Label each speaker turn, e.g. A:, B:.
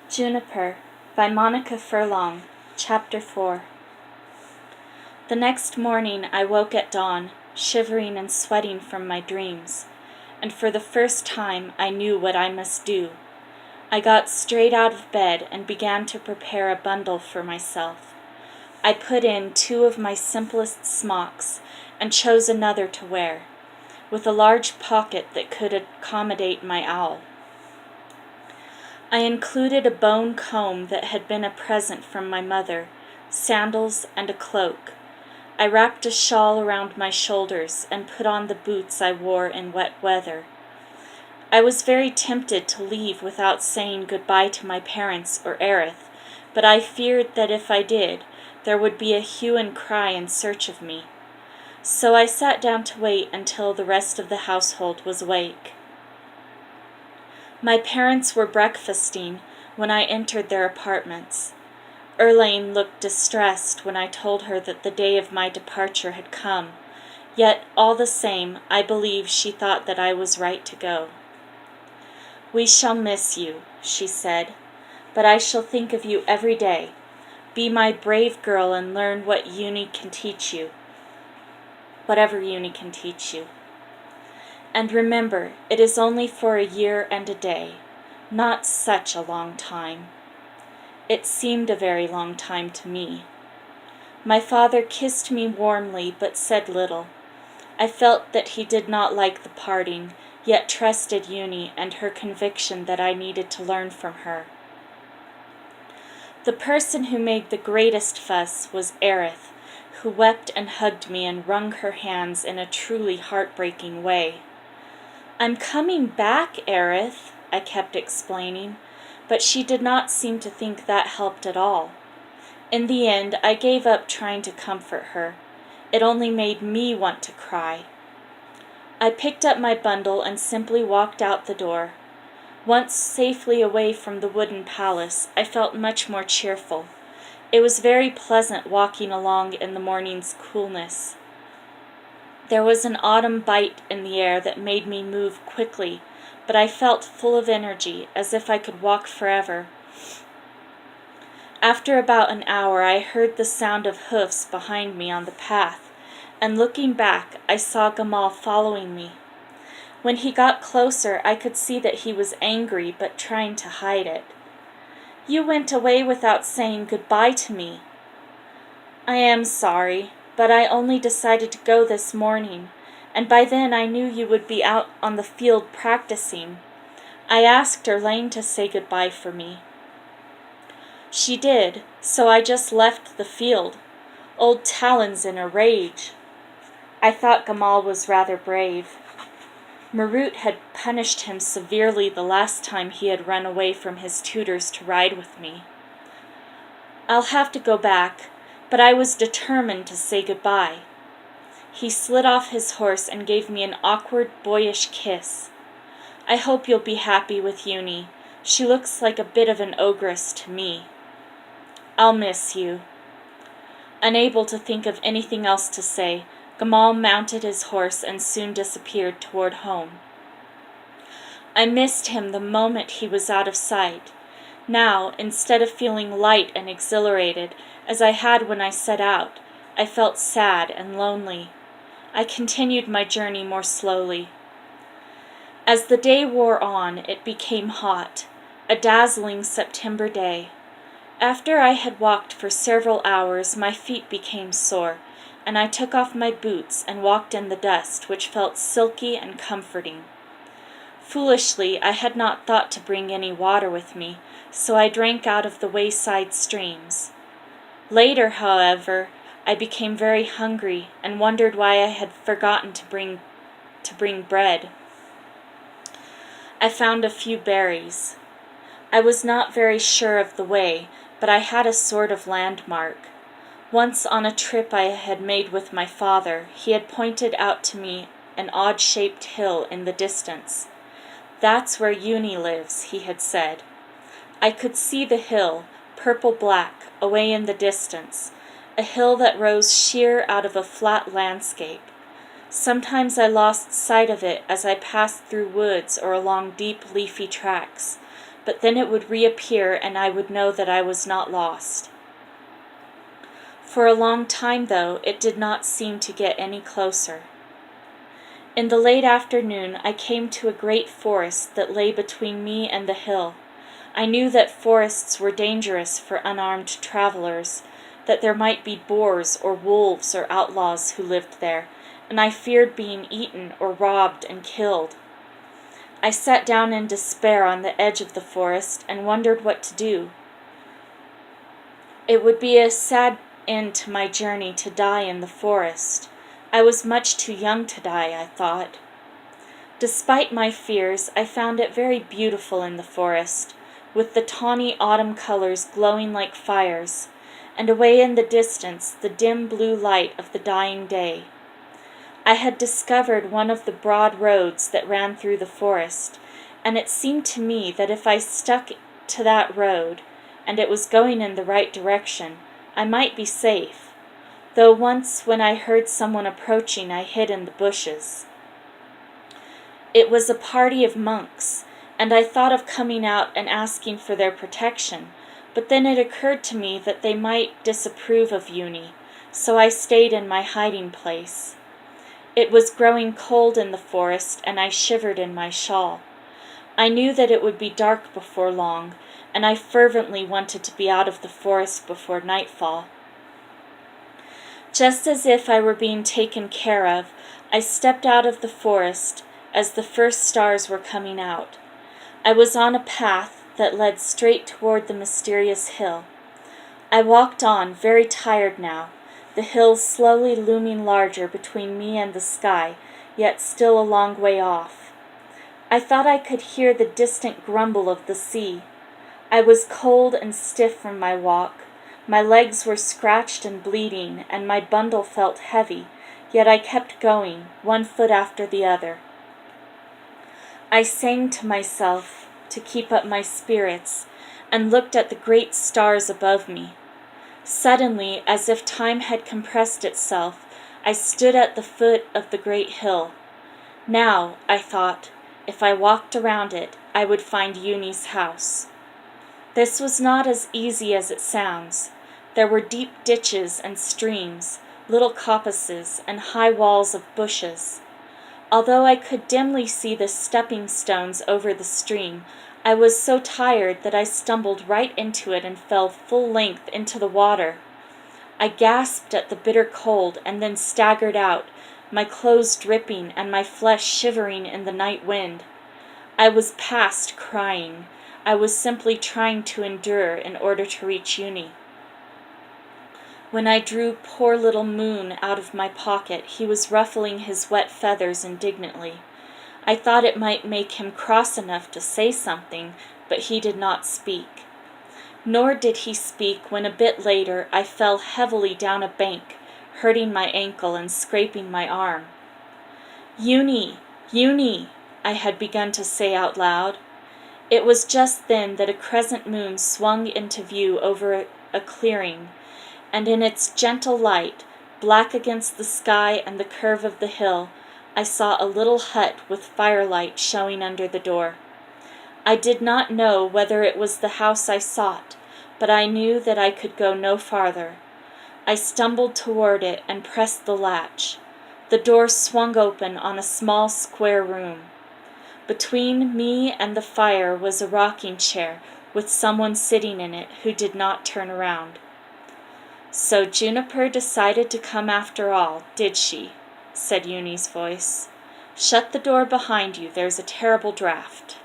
A: Juniper by Monica Furlong, Chapter 4. The next morning I woke at dawn, shivering and sweating from my dreams, and for the first time I knew what I must do. I got straight out of bed and began to prepare a bundle for myself. I put in 2 of my simplest smocks and chose another to wear, with a large pocket that could accommodate my owl. I included a bone comb that had been a present from my mother, sandals, and a cloak. I wrapped a shawl around my shoulders and put on the boots I wore in wet weather. I was very tempted to leave without saying goodbye to my parents or Aerith, but I feared that if I did, there would be a hue and cry in search of me. So I sat down to wait until the rest of the household was awake. My parents were breakfasting when I entered their apartments. Erlaine looked distressed when I told her that the day of my departure had come, yet all the same I believe she thought that I was right to go. "We shall miss you," she said, "but I shall think of you every day. Be my brave girl and learn what Uni can teach you, whatever Uni can teach you. And remember, it is only for a year and a day, not such a long time." It seemed a very long time to me. My father kissed me warmly but said little. I felt that he did not like the parting, yet trusted Uni and her conviction that I needed to learn from her. The person who made the greatest fuss was Aerith, who wept and hugged me and wrung her hands in a truly heartbreaking way. "I'm coming back, Aerith," I kept explaining, but she did not seem to think that helped at all. In the end, I gave up trying to comfort her. It only made me want to cry. I picked up my bundle and simply walked out the door. Once safely away from the wooden palace, I felt much more cheerful. It was very pleasant walking along in the morning's coolness. There was an autumn bite in the air that made me move quickly, but I felt full of energy, as if I could walk forever. After about an hour, I heard the sound of hoofs behind me on the path, and looking back, I saw Gamal following me. When he got closer, I could see that he was angry but trying to hide it. "You went away without saying goodbye to me." "I am sorry, but I only decided to go this morning, and by then I knew you would be out on the field practicing. I asked Erlaine to say goodbye for me." "She did, so I just left the field. Old Talon's in a rage." I thought Gamal was rather brave. Marut had punished him severely the last time he had run away from his tutors to ride with me. "I'll have to go back, but I was determined to say goodbye." He slid off his horse and gave me an awkward, boyish kiss. "I hope you'll be happy with Uni. She looks like a bit of an ogress to me." "I'll miss you." Unable to think of anything else to say, Gamal mounted his horse and soon disappeared toward home. I missed him the moment he was out of sight. Now, instead of feeling light and exhilarated, as I had when I set out, I felt sad and lonely. I continued my journey more slowly. As the day wore on, it became hot, a dazzling September day. After I had walked for several hours, my feet became sore, and I took off my boots and walked in the dust, which felt silky and comforting. Foolishly, I had not thought to bring any water with me, so I drank out of the wayside streams. Later, however, I became very hungry and wondered why I had forgotten to bring bread. I found a few berries. I was not very sure of the way, but I had a sort of landmark. Once on a trip I had made with my father, he had pointed out to me an odd-shaped hill in the distance. "That's where Uni lives," he had said. I could see the hill, purple-black, away in the distance, a hill that rose sheer out of a flat landscape. Sometimes I lost sight of it as I passed through woods or along deep leafy tracks, but then it would reappear and I would know that I was not lost. For a long time, though, it did not seem to get any closer. In the late afternoon, I came to a great forest that lay between me and the hill. I knew that forests were dangerous for unarmed travelers, that there might be boars or wolves or outlaws who lived there, and I feared being eaten or robbed and killed. I sat down in despair on the edge of the forest and wondered what to do. It would be a sad end to my journey to die in the forest. I was much too young to die, I thought. Despite my fears, I found it very beautiful in the forest, with the tawny autumn colors glowing like fires, and away in the distance the dim blue light of the dying day. I had discovered one of the broad roads that ran through the forest, and it seemed to me that if I stuck to that road, and it was going in the right direction, I might be safe, though once when I heard someone approaching I hid in the bushes. It was a party of monks, and I thought of coming out and asking for their protection, but then it occurred to me that they might disapprove of Uni, so I stayed in my hiding place. It was growing cold in the forest, and I shivered in my shawl. I knew that it would be dark before long, and I fervently wanted to be out of the forest before nightfall. Just as if I were being taken care of, I stepped out of the forest as the first stars were coming out. I was on a path that led straight toward the mysterious hill. I walked on, very tired now, the hill slowly looming larger between me and the sky, yet still a long way off. I thought I could hear the distant grumble of the sea. I was cold and stiff from my walk. My legs were scratched and bleeding, and my bundle felt heavy, yet I kept going, one foot after the other. I sang to myself to keep up my spirits, and looked at the great stars above me. Suddenly, as if time had compressed itself, I stood at the foot of the great hill. Now, I thought, if I walked around it, I would find Uni's house. This was not as easy as it sounds. There were deep ditches and streams, little coppices, and high walls of bushes. Although I could dimly see the stepping stones over the stream, I was so tired that I stumbled right into it and fell full length into the water. I gasped at the bitter cold and then staggered out, my clothes dripping and my flesh shivering in the night wind. I was past crying. I was simply trying to endure in order to reach Uni. When I drew poor little Moon out of my pocket, he was ruffling his wet feathers indignantly. I thought it might make him cross enough to say something, but he did not speak. Nor did he speak when a bit later I fell heavily down a bank, hurting my ankle and scraping my arm. "Uni, Uni," I had begun to say out loud. It was just then that a crescent moon swung into view over a clearing, and in its gentle light, black against the sky and the curve of the hill, I saw a little hut with firelight showing under the door. I did not know whether it was the house I sought, but I knew that I could go no farther. I stumbled toward it and pressed the latch. The door swung open on a small square room. Between me and the fire was a rocking chair with someone sitting in it who did not turn around. "So Juniper decided to come after all, did she?" said Uni's voice. "Shut the door behind you, there's a terrible draught."